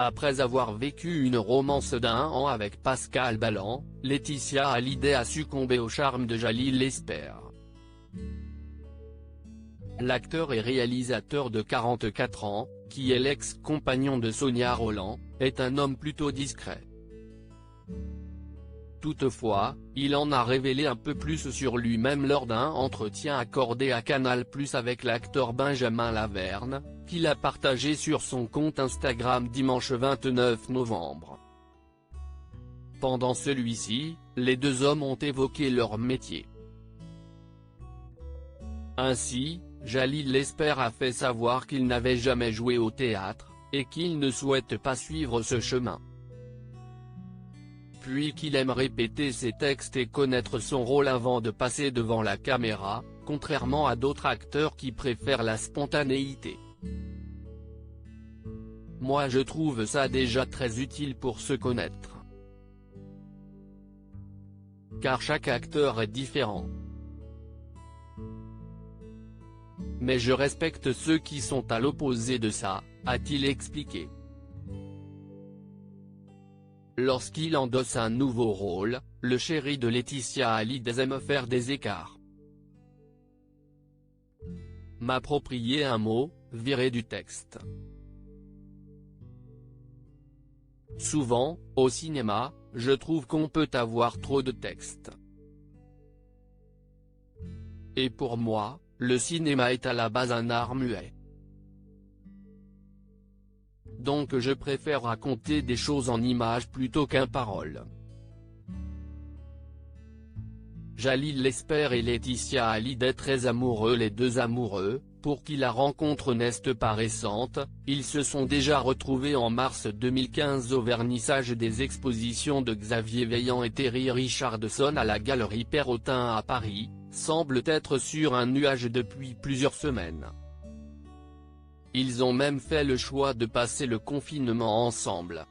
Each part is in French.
Après avoir vécu une romance d'1 an avec Pascal Ballan, Laetitia Hallyday a succombé au charme de Jalil Lesper. L'acteur et réalisateur de 44 ans, qui est l'ex-compagnon de Sonia Rolland, est un homme plutôt discret. Toutefois, il en a révélé un peu plus sur lui-même lors d'un entretien accordé à Canal+ avec l'acteur Benjamin Laverne, qu'il a partagé sur son compte Instagram dimanche 29 novembre. Pendant celui-ci, les deux hommes ont évoqué leur métier. Ainsi, Jalil Lesper a fait savoir qu'il n'avait jamais joué au théâtre, et qu'il ne souhaite pas suivre ce chemin. Puis qu'il aime répéter ses textes et connaître son rôle avant de passer devant la caméra, contrairement à d'autres acteurs qui préfèrent la spontanéité. Moi je trouve ça déjà très utile pour se connaître. Car chaque acteur est différent. Mais je respecte ceux qui sont à l'opposé de ça, a-t-il expliqué. Lorsqu'il endosse un nouveau rôle, le chéri de Laetitia Hallyday aime faire des écarts. M'approprier un mot, virer du texte. Souvent, au cinéma, je trouve qu'on peut avoir trop de texte. Et pour moi, le cinéma est à la base un art muet. Donc je préfère raconter des choses en images plutôt qu'en paroles. Jalil Lesper et Laetitia Hallyday très amoureux. Les deux amoureux, pour qui la rencontre n'est pas récente, ils se sont déjà retrouvés en mars 2015 au vernissage des expositions de Xavier Vaillant et Terry Richardson à la Galerie Perrotin à Paris, semblent être sur un nuage depuis plusieurs semaines. Ils ont même fait le choix de passer le confinement ensemble.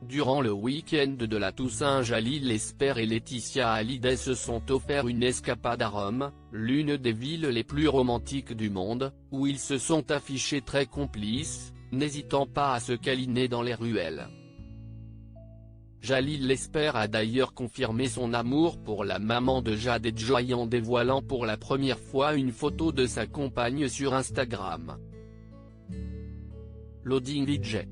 Durant le week-end de la Toussaint, Jalil Lesper et Laetitia Hallyday se sont offert une escapade à Rome, l'une des villes les plus romantiques du monde, où ils se sont affichés très complices, n'hésitant pas à se câliner dans les ruelles. Jalil Lesper a d'ailleurs confirmé son amour pour la maman de Jade et Joy en dévoilant pour la première fois une photo de sa compagne sur Instagram. Loading VJ.